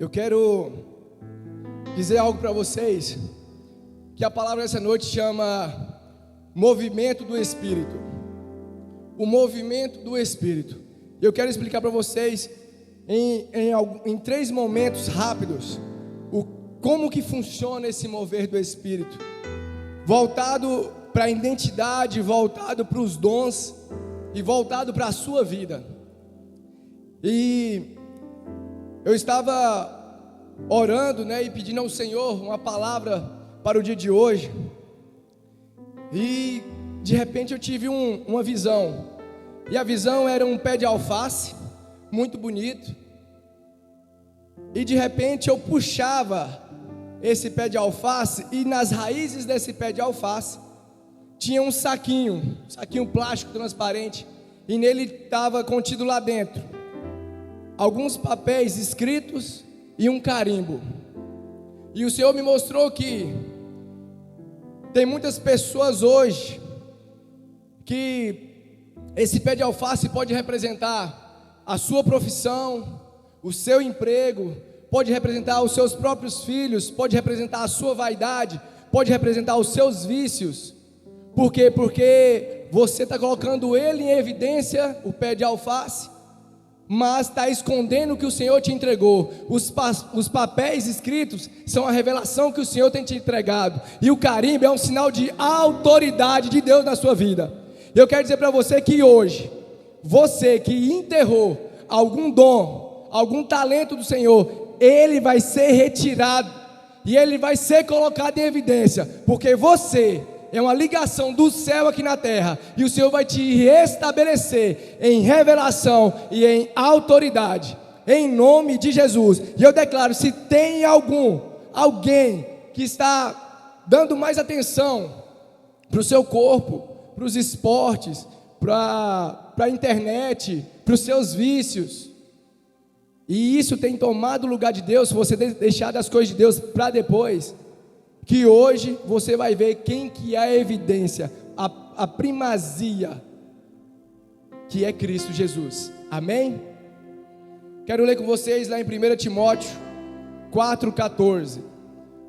Eu quero dizer algo para vocês, que a palavra dessa noite chama movimento do Espírito. O movimento do Espírito. Eu quero explicar para vocês em 3 momentos rápidos como que funciona esse mover do Espírito, voltado para a identidade, voltado para os dons e voltado para a sua vida. E eu estava orando, e pedindo ao Senhor uma palavra para o dia de hoje, e de repente eu tive uma visão, e a visão era um pé de alface, muito bonito, e de repente eu puxava esse pé de alface, e nas raízes desse pé de alface tinha um saquinho plástico transparente, e nele estava contido lá dentro alguns papéis escritos e um carimbo. E o Senhor me mostrou que tem muitas pessoas hoje que esse pé de alface pode representar a sua profissão, o seu emprego, pode representar os seus próprios filhos, pode representar a sua vaidade, pode representar os seus vícios. Por quê? Porque você está colocando ele em evidência, o pé de alface, mas está escondendo o que o Senhor te entregou. Os papéis escritos são a revelação que o Senhor tem te entregado, e o carimbo é um sinal de autoridade de Deus na sua vida. Eu quero dizer para você que hoje, você que enterrou algum dom, algum talento do Senhor, ele vai ser retirado, e ele vai ser colocado em evidência, porque você é uma ligação do céu aqui na terra, e o Senhor vai te restabelecer em revelação e em autoridade, em nome de Jesus. E eu declaro, se tem alguém que está dando mais atenção para o seu corpo, para os esportes, para a internet, para os seus vícios, e isso tem tomado o lugar de Deus, se você deixar as coisas de Deus para depois, que hoje você vai ver quem que é a evidência, a primazia, que é Cristo Jesus. Amém? Quero ler com vocês lá em 1 Timóteo 4,14.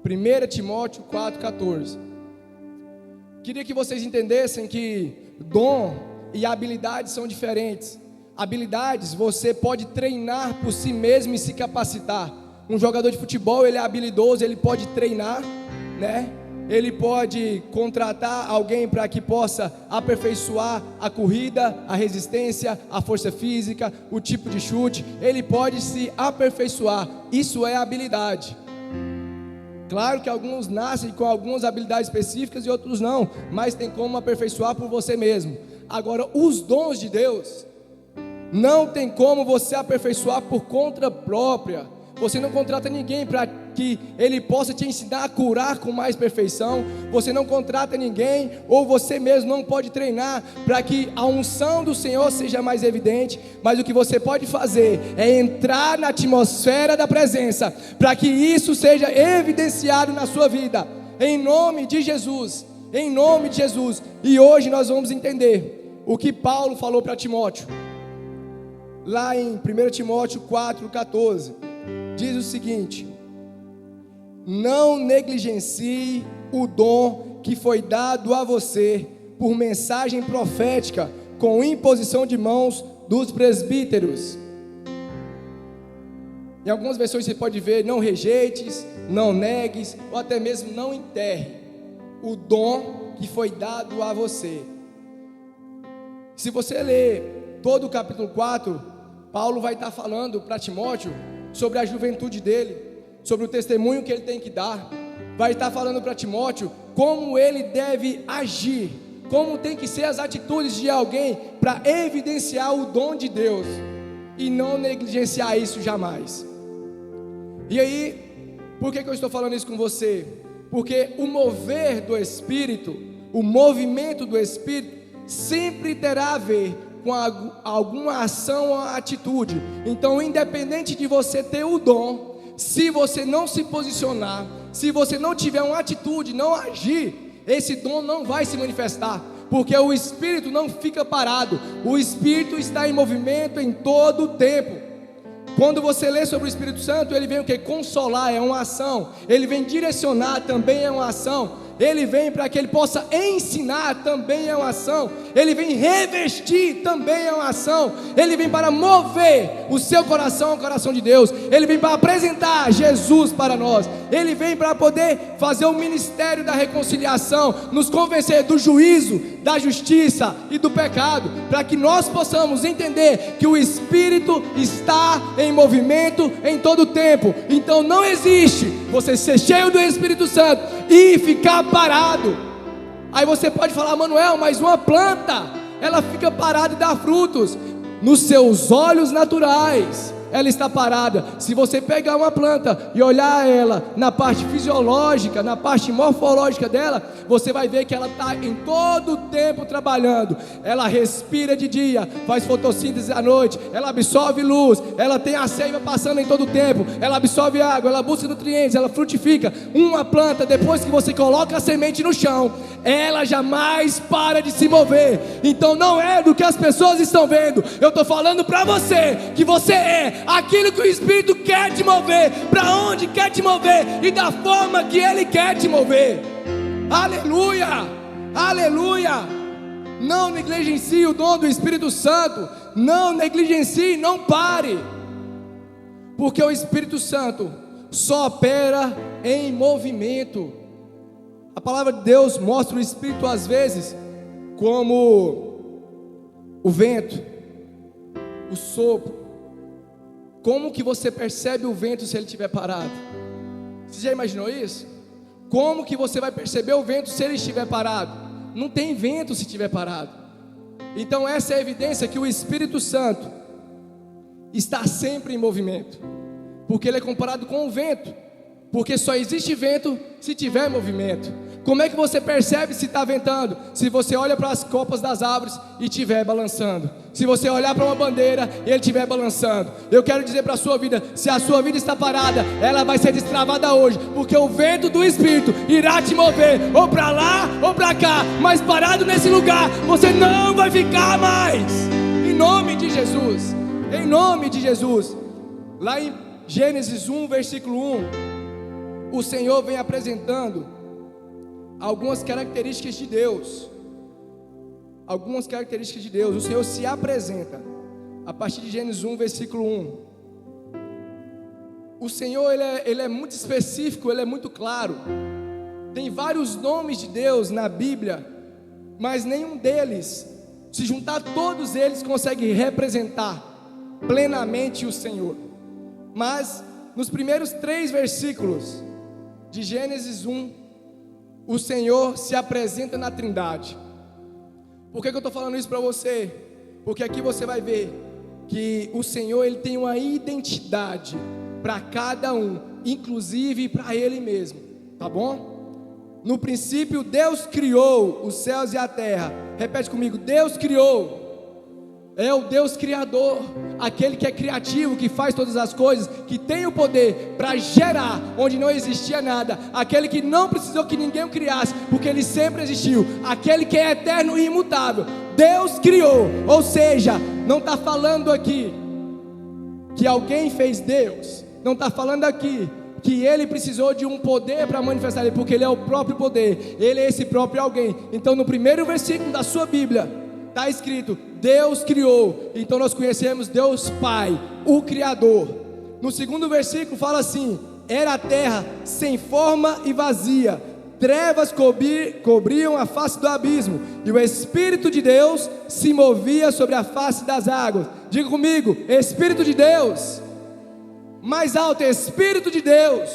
1 Timóteo 4,14. Queria que vocês entendessem que dom e habilidades são diferentes. Habilidades você pode treinar por si mesmo e se capacitar. Um jogador de futebol, ele é habilidoso, ele pode treinar, ele pode contratar alguém para que possa aperfeiçoar a corrida, a resistência, a força física, o tipo de chute. Ele pode se aperfeiçoar. Isso é habilidade. Claro que alguns nascem com algumas habilidades específicas e outros não, mas tem como aperfeiçoar por você mesmo. Agora, os dons de Deus não tem como você aperfeiçoar por conta própria. Você não contrata ninguém para que ele possa te ensinar a curar com mais perfeição. Você não contrata ninguém, ou você mesmo não pode treinar para que a unção do Senhor seja mais evidente. Mas o que você pode fazer é entrar na atmosfera da presença, para que isso seja evidenciado na sua vida, em nome de Jesus, em nome de Jesus. E hoje nós vamos entender o que Paulo falou para Timóteo, lá em 1 Timóteo 4,14. Diz o seguinte: não negligencie o dom que foi dado a você por mensagem profética, com imposição de mãos dos presbíteros. Em algumas versões você pode ver: não rejeites, não negues, ou até mesmo não enterre o dom que foi dado a você. Se você ler todo o capítulo 4, Paulo vai estar falando para Timóteo sobre a juventude dele, sobre o testemunho que ele tem que dar. Vai estar falando para Timóteo como ele deve agir, como tem que ser as atitudes de alguém para evidenciar o dom de Deus e não negligenciar isso jamais. E aí, por que eu estou falando isso com você? Porque o mover do Espírito, o movimento do Espírito sempre terá a ver com alguma ação ou atitude. Então, independente de você ter o dom, se você não se posicionar, se você não tiver uma atitude, não agir, esse dom não vai se manifestar, porque o Espírito não fica parado, o Espírito está em movimento em todo o tempo. Quando você lê sobre o Espírito Santo, ele vem o que? Consolar, é uma ação. Ele vem direcionar, também é uma ação. Ele vem para que ele possa ensinar, também é uma ação. Ele vem revestir, também é uma ação. Ele vem para mover o seu coração ao coração de Deus. Ele vem para apresentar Jesus para nós. Ele vem para poder fazer o ministério da reconciliação, nos convencer do juízo, da justiça e do pecado, para que nós possamos entender que o Espírito está em movimento em todo o tempo. Então não existe você ser cheio do Espírito Santo e ficar parado. Aí você pode falar: Manuel, mas uma planta, ela fica parada e dá frutos. Nos seus olhos naturais, ela está parada. Se você pegar uma planta e olhar ela na parte fisiológica, na parte morfológica dela, você vai ver que ela está em todo o tempo trabalhando. Ela respira de dia, faz fotossíntese à noite, ela absorve luz, ela tem a seiva passando em todo o tempo, ela absorve água, ela busca nutrientes, ela frutifica. Uma planta, depois que você coloca a semente no chão, ela jamais para de se mover. Então não é do que as pessoas estão vendo. Eu estou falando para você que você é aquilo que o Espírito quer te mover, para onde quer te mover e da forma que Ele quer te mover. Aleluia, aleluia. Não negligencie o dom do Espírito Santo. Não negligencie, não pare, porque o Espírito Santo só opera em movimento. A palavra de Deus mostra o Espírito às vezes como o vento, o sopro. Como que você percebe o vento se ele estiver parado? Você já imaginou isso? Como que você vai perceber o vento se ele estiver parado? Não tem vento se estiver parado. Então essa é a evidência que o Espírito Santo está sempre em movimento, porque ele é comparado com o vento, porque só existe vento se tiver movimento. Como é que você percebe se está ventando? Se você olha para as copas das árvores e estiver balançando. Se você olhar para uma bandeira e ele estiver balançando. Eu quero dizer para a sua vida: se a sua vida está parada, ela vai ser destravada hoje, porque o vento do Espírito irá te mover, ou para lá ou para cá. Mas parado nesse lugar, você não vai ficar mais. Em nome de Jesus, em nome de Jesus. Lá em Gênesis 1, versículo 1, o Senhor vem apresentando algumas características de Deus. Algumas características de Deus. O Senhor se apresenta a partir de Gênesis 1, versículo 1. O Senhor, ele é muito específico, ele é muito claro. Tem vários nomes de Deus na Bíblia, mas nenhum deles, se juntar todos eles, consegue representar plenamente o Senhor. Mas nos primeiros 3 versículos de Gênesis 1, o Senhor se apresenta na Trindade. Por que eu estou falando isso para você? Porque aqui você vai ver que o Senhor, ele tem uma identidade para cada um, inclusive para Ele mesmo, tá bom? No princípio Deus criou os céus e a terra. Repete comigo: Deus criou. É o Deus criador, aquele que é criativo, que faz todas as coisas, que tem o poder para gerar onde não existia nada, aquele que não precisou que ninguém o criasse, porque ele sempre existiu, aquele que é eterno e imutável. Deus criou, ou seja, não está falando aqui que alguém fez Deus, não está falando aqui que ele precisou de um poder para manifestar ele, porque ele é o próprio poder, ele é esse próprio alguém. Então no primeiro versículo da sua Bíblia está escrito: Deus criou. Então nós conhecemos Deus Pai, o Criador. No segundo versículo fala assim: era a terra sem forma e vazia, trevas cobriam a face do abismo, e o Espírito de Deus se movia sobre a face das águas. Diga comigo: Espírito de Deus. Mais alto: Espírito de Deus.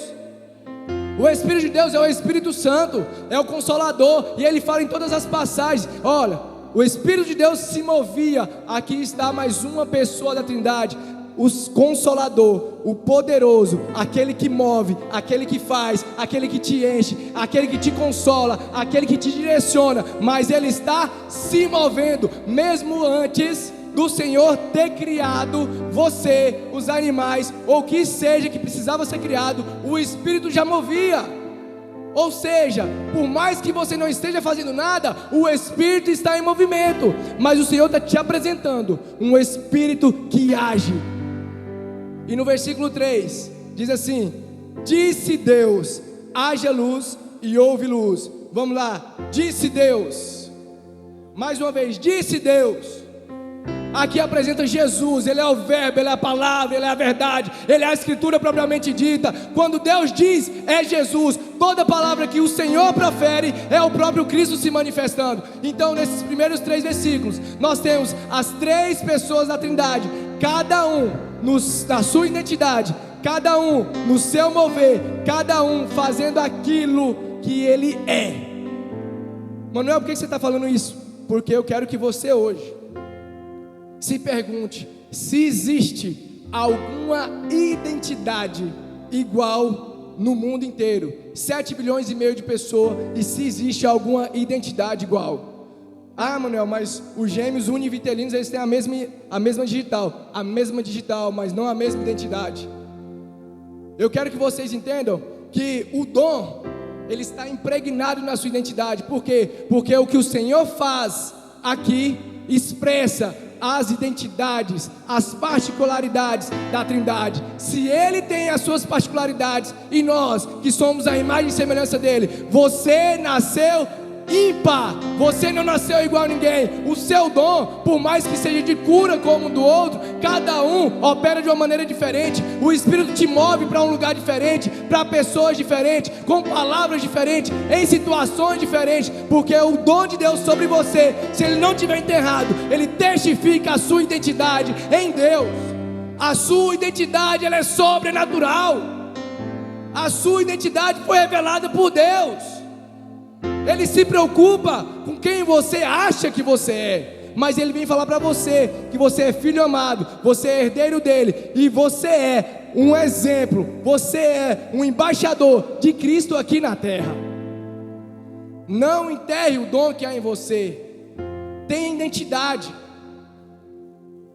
O Espírito de Deus é o Espírito Santo, é o Consolador, e ele fala em todas as passagens: olha, o Espírito de Deus se movia. Aqui está mais uma pessoa da Trindade, o Consolador, o poderoso, aquele que move, aquele que faz, aquele que te enche, aquele que te consola, aquele que te direciona. Mas ele está se movendo, mesmo antes do Senhor ter criado você, os animais, ou o que seja que precisava ser criado, o Espírito já movia. Ou seja, por mais que você não esteja fazendo nada, o Espírito está em movimento. Mas o Senhor está te apresentando um Espírito que age. E no versículo 3 diz assim: disse Deus, haja luz, e houve luz. Vamos lá, disse Deus. Mais uma vez, disse Deus. Aqui apresenta Jesus, Ele é o verbo, Ele é a palavra, Ele é a verdade, Ele é a escritura propriamente dita. Quando Deus diz, é Jesus. Toda palavra que o Senhor profere é o próprio Cristo se manifestando. Então nesses primeiros 3 versículos nós temos as 3 pessoas da Trindade, cada um na sua identidade, cada um no seu mover, cada um fazendo aquilo que Ele é. Manuel, por que você está falando isso? Porque eu quero que você hoje se pergunte se existe alguma identidade igual no mundo inteiro. 7 bilhões e meio de pessoas, e se existe alguma identidade igual. Ah, Manuel, mas os gêmeos univitelinos, eles têm a mesma digital, mas não a mesma identidade. Eu quero que vocês entendam que o dom, ele está impregnado na sua identidade. Por quê? Porque o que o Senhor faz aqui expressa as identidades, as particularidades da Trindade. Se Ele tem as suas particularidades, e nós que somos a imagem e semelhança dele, você nasceu ímpar, você não nasceu igual a ninguém. O seu dom, por mais que seja de cura como o do outro, cada um opera de uma maneira diferente. O Espírito te move para um lugar diferente, para pessoas diferentes, com palavras diferentes, em situações diferentes, porque o dom de Deus sobre você, se ele não tiver enterrado, ele testifica a sua identidade em Deus. A sua identidade, ela é sobrenatural. A sua identidade foi revelada por Deus. Ele se preocupa com quem você acha que você é, mas Ele vem falar para você que você é filho amado, você é herdeiro dele, e você é um exemplo, você é um embaixador de Cristo aqui na terra. Não enterre o dom que há em você, tenha identidade.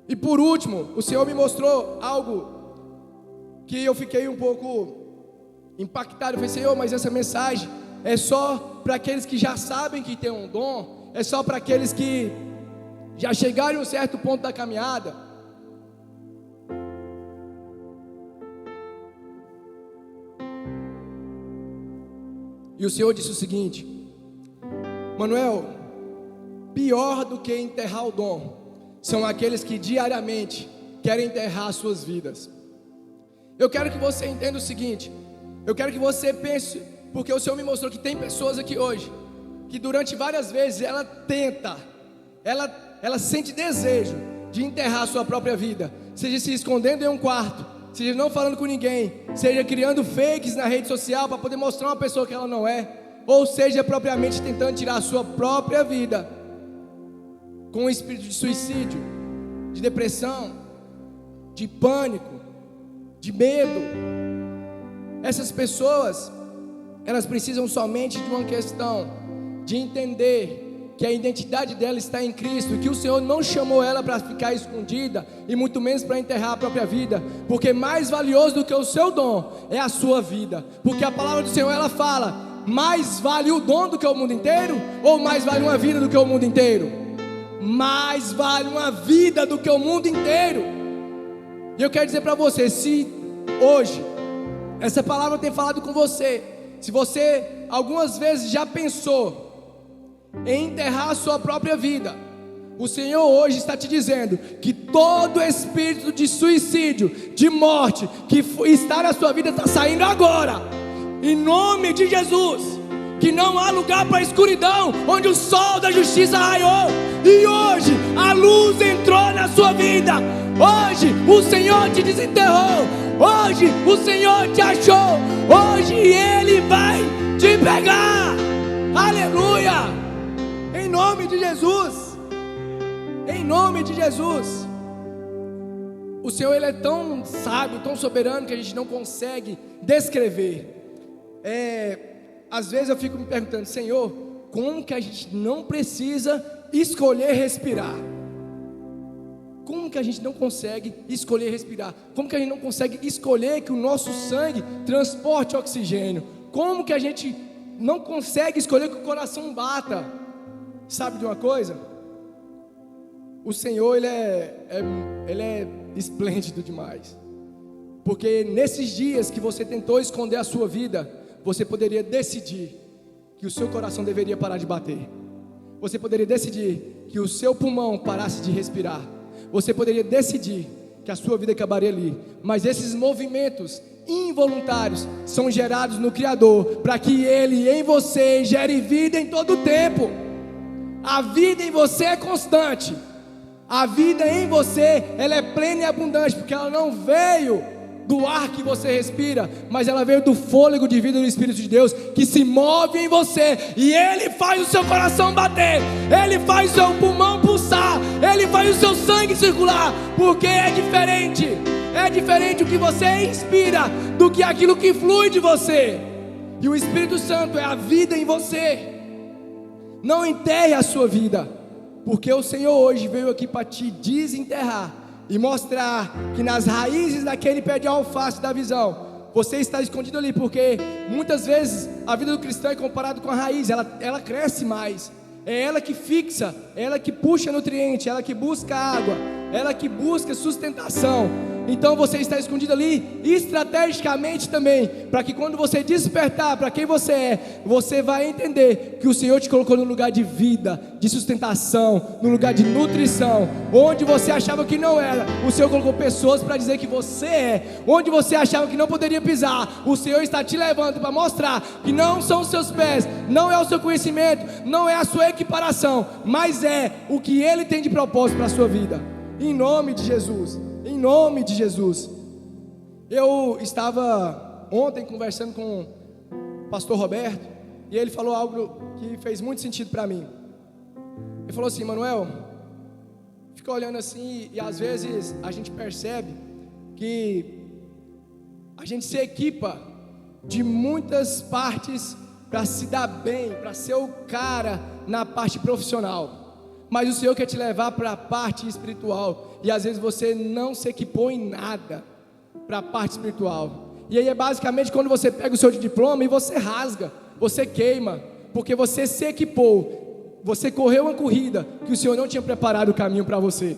E por último, o Senhor me mostrou algo que eu fiquei um pouco impactado. Eu falei: Senhor, mas essa mensagem é só para aqueles que já sabem que tem um dom? É só para aqueles que já chegaram em um certo ponto da caminhada? E o Senhor disse o seguinte: Manuel, pior do que enterrar o dom são aqueles que diariamente querem enterrar suas vidas. Eu quero que você entenda o seguinte, eu quero que você pense, porque o Senhor me mostrou que tem pessoas aqui hoje que durante várias vezes ela sente desejo de enterrar a sua própria vida, seja se escondendo em um quarto, seja não falando com ninguém, seja criando fakes na rede social para poder mostrar uma pessoa que ela não é, ou seja propriamente tentando tirar a sua própria vida, com um espírito de suicídio, de depressão, de pânico, de medo. Essas pessoas, elas precisam somente de uma questão de entender que a identidade dela está em Cristo, e que o Senhor não chamou ela para ficar escondida, e muito menos para enterrar a própria vida, porque mais valioso do que o seu dom é a sua vida, porque a palavra do Senhor, ela fala: mais vale o dom do que o mundo inteiro, ou mais vale uma vida do que o mundo inteiro? Mais vale uma vida do que o mundo inteiro. E eu quero dizer para você, se hoje essa palavra tem falado com você, se você algumas vezes já pensou em enterrar a sua própria vida, o Senhor hoje está te dizendo que todo espírito de suicídio, de morte, que está na sua vida, está saindo agora, em nome de Jesus. Que não há lugar para a escuridão, onde o sol da justiça raiou, e hoje a luz entrou na sua vida. Hoje o Senhor te desenterrou, hoje o Senhor te achou, hoje Ele vai te pegar. Aleluia! Em nome de Jesus, em nome de Jesus. O Senhor, Ele é tão sábio, tão soberano, que a gente não consegue descrever. Às vezes eu fico me perguntando: Senhor, como que a gente não precisa escolher respirar? Como que a gente não consegue escolher respirar? Como que a gente não consegue escolher que o nosso sangue transporte oxigênio? Como que a gente não consegue escolher que o coração bata? Sabe de uma coisa? O Senhor, Ele é esplêndido demais. Porque nesses dias que você tentou esconder a sua vida, você poderia decidir que o seu coração deveria parar de bater. Você poderia decidir que o seu pulmão parasse de respirar. Você poderia decidir que a sua vida acabaria ali. Mas esses movimentos involuntários são gerados no Criador, para que Ele em você gere vida em todo o tempo. A vida em você é constante. A vida em você, ela é plena e abundante, porque ela não veio do ar que você respira, mas ela veio do fôlego de vida do Espírito de Deus, que se move em você, e Ele faz o seu coração bater, Ele faz o seu pulmão pulsar, Ele faz o seu sangue circular, porque é diferente o que você inspira, do que aquilo que flui de você, e o Espírito Santo é a vida em você. Não enterre a sua vida, porque o Senhor hoje veio aqui para te desenterrar, e mostrar que nas raízes daquele pé de alface da visão, você está escondido ali, porque muitas vezes a vida do cristão é comparada com a raiz, ela cresce mais, é ela que fixa, é ela que puxa nutriente, é ela que busca água, é ela que busca sustentação. Então você está escondido ali estrategicamente também, para que quando você despertar para quem você é, você vai entender que o Senhor te colocou no lugar de vida, de sustentação, no lugar de nutrição. Onde você achava que não era, o Senhor colocou pessoas para dizer que você é. Onde você achava que não poderia pisar, o Senhor está te levando para mostrar que não são os seus pés, não é o seu conhecimento, não é a sua equiparação, mas é o que Ele tem de propósito para a sua vida. Em nome de Jesus. Em nome de Jesus. Eu estava ontem conversando com o pastor Roberto, e ele falou algo que fez muito sentido para mim. Ele falou assim: Manuel, fica olhando assim, e às vezes a gente percebe que a gente se equipa de muitas partes para se dar bem, para ser o cara na parte profissional, mas o Senhor quer te levar para a parte espiritual, e às vezes você não se equipou em nada para a parte espiritual. E aí é basicamente quando você pega o seu diploma e você rasga, você queima, porque você se equipou, você correu uma corrida que o Senhor não tinha preparado o caminho para você.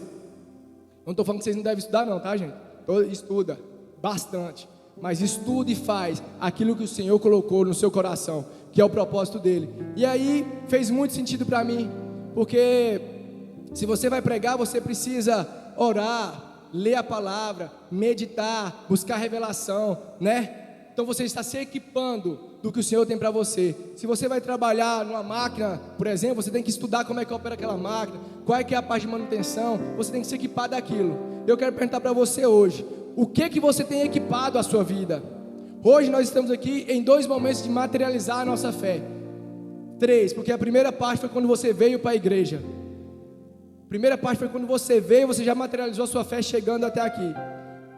Não estou falando que vocês não devem estudar não, tá, gente? Estuda bastante, mas estuda e faz aquilo que o Senhor colocou no seu coração, que é o propósito dele. E aí fez muito sentido para mim, porque se você vai pregar, você precisa orar, ler a palavra, meditar, buscar revelação, né? Então você está se equipando do que o Senhor tem para você. Se você vai trabalhar numa máquina, por exemplo, você tem que estudar como é que opera aquela máquina, qual é que é a parte de manutenção, você tem que se equipar daquilo. Eu quero perguntar para você hoje, o que você tem equipado a sua vida? Hoje nós estamos aqui em 2 momentos de materializar a nossa fé. 3, porque a primeira parte foi quando você veio para a igreja. A primeira parte foi quando você veio, você já materializou a sua fé chegando até aqui.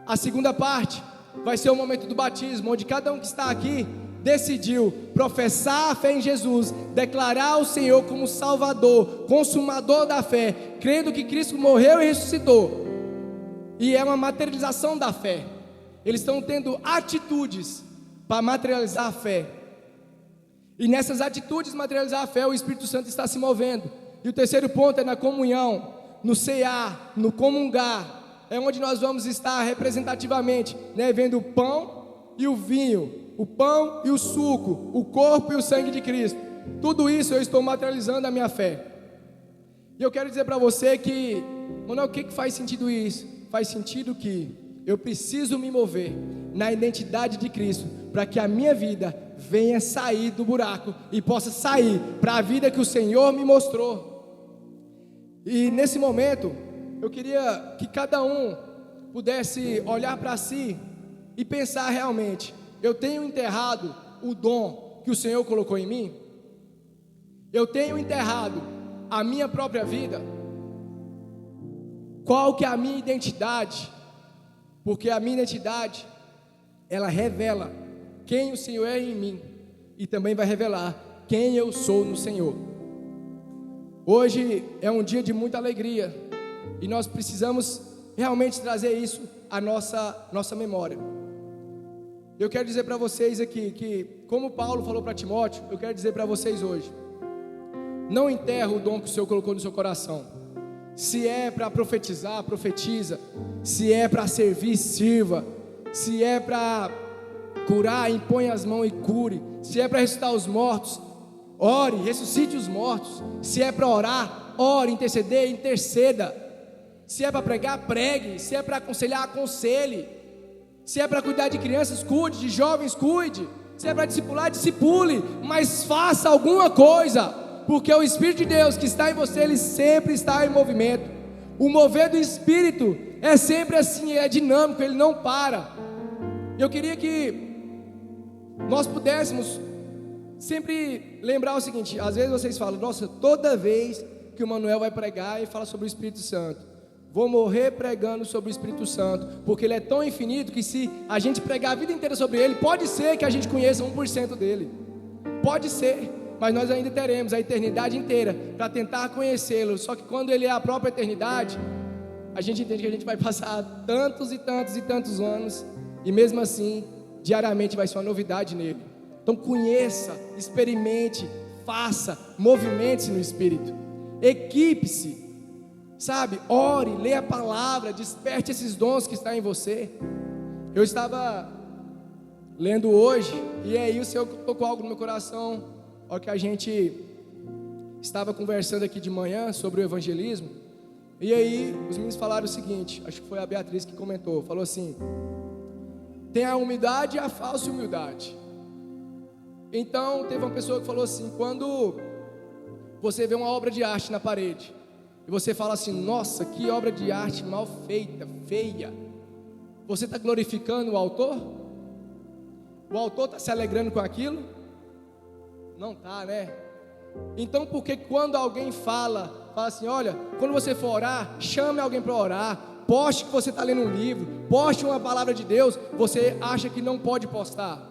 A segunda parte vai ser o momento do batismo, onde cada um que está aqui decidiu professar a fé em Jesus, declarar o Senhor como Salvador, consumador da fé, crendo que Cristo morreu e ressuscitou. E é uma materialização da fé. Eles estão tendo atitudes para materializar a fé. E nessas atitudes de materializar a fé, o Espírito Santo está se movendo. E o terceiro ponto é na comunhão, no cear, no comungar. É onde nós vamos estar representativamente, né, vendo o pão e o vinho, o pão e o suco, o corpo e o sangue de Cristo. Tudo isso eu estou materializando a minha fé. E eu quero dizer para você que, Manuel, o que faz sentido isso? Faz sentido que eu preciso me mover na identidade de Cristo, para que a minha vida venha sair do buraco e possa sair para a vida que o Senhor me mostrou. E nesse momento, eu queria que cada um pudesse olhar para si e pensar realmente: eu tenho enterrado o dom que o Senhor colocou em mim? Eu tenho enterrado a minha própria vida? Qual que é a minha identidade? Porque a minha identidade, ela revela quem o Senhor é em mim, e também vai revelar quem eu sou no Senhor. Hoje é um dia de muita alegria, e nós precisamos realmente trazer isso à nossa memória. Eu quero dizer para vocês aqui que, como Paulo falou para Timóteo, eu quero dizer para vocês hoje: não enterra o dom que o Senhor colocou no seu coração. Se é para profetizar, profetiza. Se é para servir, sirva. Se é para curar, impõe as mãos e cure. Se é para ressuscitar os mortos, ore, ressuscite os mortos. Se é para orar, ore, interceder, interceda. Se é para pregar, pregue. Se é para aconselhar, aconselhe. Se é para cuidar de crianças, cuide. De jovens, cuide. Se é para discipular, discipule. Mas faça alguma coisa, porque o Espírito de Deus que está em você, ele sempre está em movimento. O mover do Espírito é sempre assim, é dinâmico, ele não para. Eu queria que nós pudéssemos sempre lembrar o seguinte: às vezes vocês falam, nossa, toda vez que o Manuel vai pregar e fala sobre o Espírito Santo, vou morrer pregando sobre o Espírito Santo, porque ele é tão infinito que se a gente pregar a vida inteira sobre ele, pode ser que a gente conheça 1% dele, pode ser, mas nós ainda teremos a eternidade inteira para tentar conhecê-lo. Só que quando ele é a própria eternidade, a gente entende que a gente vai passar tantos e tantos e tantos anos, e mesmo assim, diariamente vai ser uma novidade nele. Então conheça, experimente, faça, movimente-se no Espírito, equipe-se, sabe, ore, leia a palavra, desperte esses dons que estão em você. Eu estava lendo hoje, e aí o Senhor tocou algo no meu coração, a hora que a gente estava conversando aqui de manhã sobre o evangelismo. E aí os meninos falaram o seguinte, acho que foi a Beatriz que comentou, falou assim: tem a humildade e a falsa humildade. Então teve uma pessoa que falou assim: quando você vê uma obra de arte na parede e você fala assim, nossa, que obra de arte mal feita, feia, você está glorificando o autor? O autor está se alegrando com aquilo? Não está, né? Então por que quando alguém fala assim, olha, quando você for orar, chame alguém para orar, poste que você está lendo um livro, poste uma palavra de Deus, você acha que não pode postar?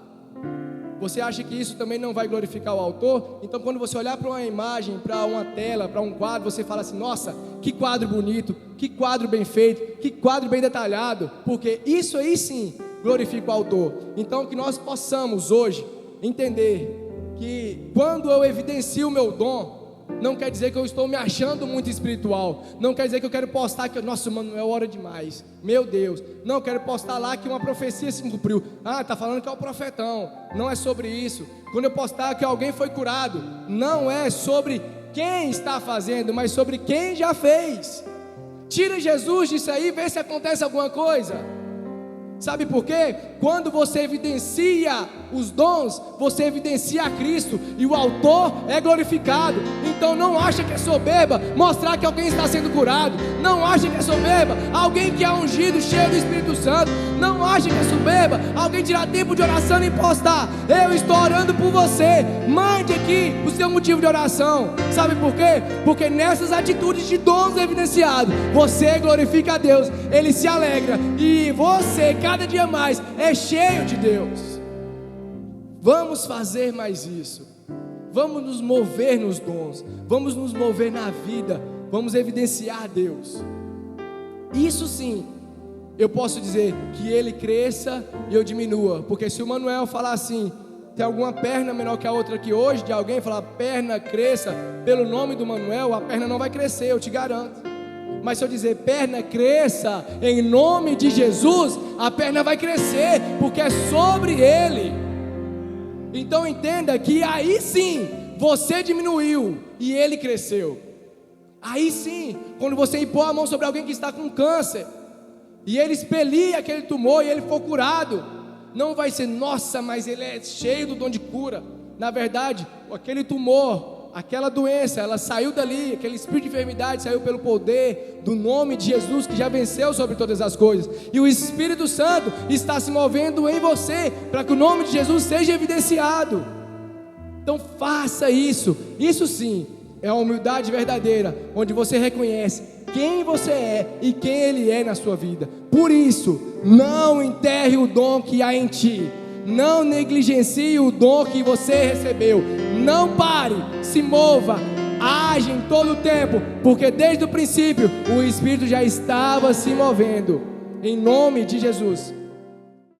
Você acha que isso também não vai glorificar o autor? Então quando você olhar para uma imagem, para uma tela, para um quadro, você fala assim, nossa, que quadro bonito, que quadro bem feito, que quadro bem detalhado, porque isso aí sim glorifica o autor. Então que nós possamos hoje entender que quando eu evidencio o meu dom, não quer dizer que eu estou me achando muito espiritual, não quer dizer que eu quero postar que, nossa, mano, é hora demais, meu Deus, não, eu quero postar lá que uma profecia se cumpriu, está falando que é o profetão, não é sobre isso. Quando eu postar que alguém foi curado, não é sobre quem está fazendo, mas sobre quem já fez. Tira Jesus disso aí, vê se acontece alguma coisa. Sabe por quê? Quando você evidencia os dons, você evidencia a Cristo, e o autor é glorificado. Então não acha que é soberba mostrar que alguém está sendo curado. Não acha que é soberba alguém que é ungido, cheio do Espírito Santo. Não acha que é soberba alguém tirar tempo de oração e postar, eu estou orando por você. Mande aqui o seu motivo de oração. Sabe por quê? Porque nessas atitudes de dons evidenciados, você glorifica a Deus, Ele se alegra, e você cada dia mais é cheio de Deus. Vamos fazer mais isso. Vamos nos mover nos dons, vamos nos mover na vida, vamos evidenciar Deus. Isso sim, eu posso dizer que Ele cresça e eu diminua. Porque se o Manuel falar assim, tem alguma perna menor que a outra aqui hoje, de alguém falar perna cresça pelo nome do Manuel, a perna não vai crescer, eu te garanto. Mas se eu dizer perna cresça em nome de Jesus, a perna vai crescer, porque é sobre Ele. Então entenda que aí sim, você diminuiu e Ele cresceu. Aí sim, quando você impor a mão sobre alguém que está com câncer, e ele expelir aquele tumor e ele for curado, não vai ser, nossa, mas ele é cheio do dom de cura. Na verdade, aquele tumor, aquela doença, ela saiu dali, aquele espírito de enfermidade saiu pelo poder do nome de Jesus, que já venceu sobre todas as coisas. E o Espírito Santo está se movendo em você, para que o nome de Jesus seja evidenciado. Então faça isso. Isso sim, é a humildade verdadeira, onde você reconhece quem você é e quem Ele é na sua vida. Por isso, não enterre o dom que há em ti. Não negligencie o dom que você recebeu. Não pare, se mova, age em todo o tempo, porque desde o princípio o Espírito já estava se movendo. Em nome de Jesus.